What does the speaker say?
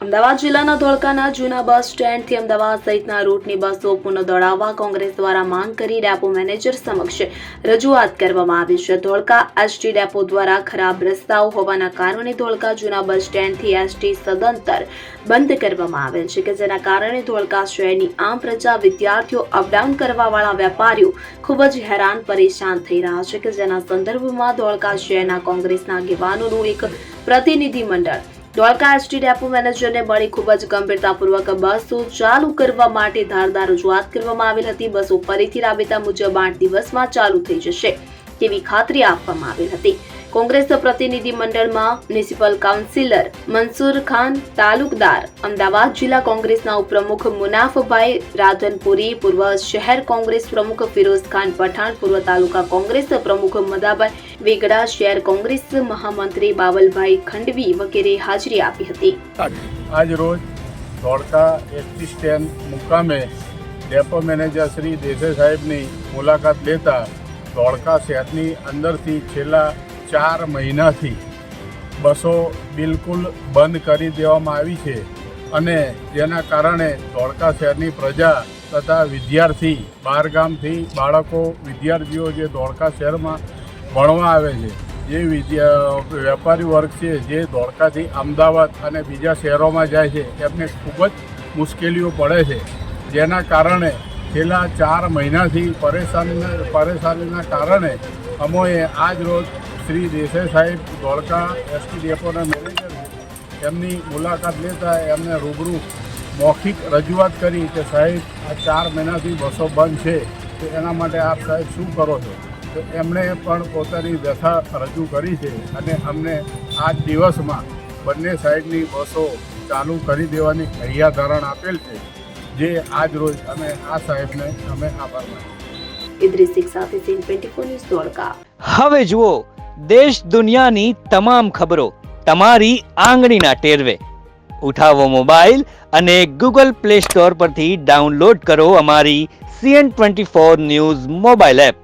અમદાવાદ જિલ્લાના ધોળકાના જૂના બસ સ્ટેન્ડથી અમદાવાદ સહિતના રૂટની બસો પુનઃ દોડાવવા કોંગ્રેસ દ્વારા માંગ કરી ડેપો મેનેજર સમક્ષ રજૂઆત કરવામાં આવી છે. ધોળકા એસટી ડેપો દ્વારા ખરાબ રસ્તાઓ હોવાના કારણે ધોળકા જૂના બસ સ્ટેન્ડથી એસટી સદંતર બંધ કરવામાં આવેલ છે કે જેના કારણે ધોળકા શહેરની આમ પ્રજા, વિદ્યાર્થીઓ, અપડાઉન કરવાવાળા વેપારીઓ ખૂબ જ હેરાન પરેશાન થઈ રહ્યા છે કે જેના સંદર્ભમાં ધોળકા શહેરના કોંગ્રેસના આગેવાનોનું એક પ્રતિનિધિ મંડળ ધોળકા એસટી ડેપો મેનેજરને મળી ખૂબ જ ગંભીરતાપૂર્વક બસો ચાલુ કરવા માટે ધારદાર રજૂઆત કરવામાં આવેલ હતી. બસો ફરીથી રાબેતા મુજબ 8 દિવસમાં ચાલુ થઈ જશે તેવી ખાતરી આપવામાં આવેલ હતી. કોંગ્રેસ પ્રતિનિધિ મંડળમાં મ્યુનિસિપલ કાઉન્સિલર મંસૂર ખાન, તાલુકદાર અમદાવાદ જિલ્લા કોંગ્રેસના ઉપપ્રમુખ મુનાફભાઈ રાધનપુરી, પૂર્વ શહેર કોંગ્રેસ પ્રમુખ ફિરોઝ ખાન પઠાણ, પૂર્વ તાલુકા કોંગ્રેસ પ્રમુખ મદાભાઈ વેગડા, શહેર કોંગ્રેસ મહામંત્રી બાવલભાઈ ખંડવી વગેરે હાજરી આપી હતી. આજ રોજ ધોળકા એસટી સ્ટેન્ડ મુકામે ડેપો મેનેજર શ્રી દેસાઈ સાહેબની મુલાકાત લેતા ધોળકા શહેરની અંદરથી છેલ્લા 4 મહિનાથી બસો બિલકુલ બંધ કરી દેવામાં આવી છે અને જેના કારણે ધોળકા શહેરની પ્રજા તથા વિદ્યાર્થી, બહારગામથી બાળકો, વિદ્યાર્થીઓ જે ધોળકા શહેરમાં ભણવા આવે છે, જે વેપારી વર્ગ છે જે ધોળકાથી અમદાવાદ અને બીજા શહેરોમાં જાય છે, એમને ખૂબ જ મુશ્કેલીઓ પડે છે. જેના કારણે છેલ્લા 4 મહિનાથી પરેશાનીના કારણે અમોએ આજ રોજ શ્રી દેસાઈ સાહેબ ધોળકા એસટી ડેપોના મેનેજર એમની મુલાકાત લેતા એમને રૂબરૂ મૌખિક રજૂઆત કરી કે સાહેબ આ 4 મહિનાથી બસો બંધ છે તો એના માટે આપ સાહેબ શું કરો છો? તો એમણે પણ પોતાની વ્યથા રજૂ કરી છે અને અમને આ દિવસમાં બંને સાઈડની બસો ચાલુ કરી દેવાની હૈયાધારણ આપેલ છે, જે આજ રોજ અમે આ સાહેબને અમે આભાર માનીએ. ઇદ્રીસ શેખ સાથે સીન 24 ન્યૂઝ ધોળકા. હવે જુઓ દેશ દુનિયાની તમામ ખબરો તમારી આંગળીના ટેરવે. ઉઠાવો મોબાઈલ અને ગૂગલ પ્લે સ્ટોર પરથી ડાઉનલોડ કરો અમારી CN24 ન્યૂઝ મોબાઈલ એપ.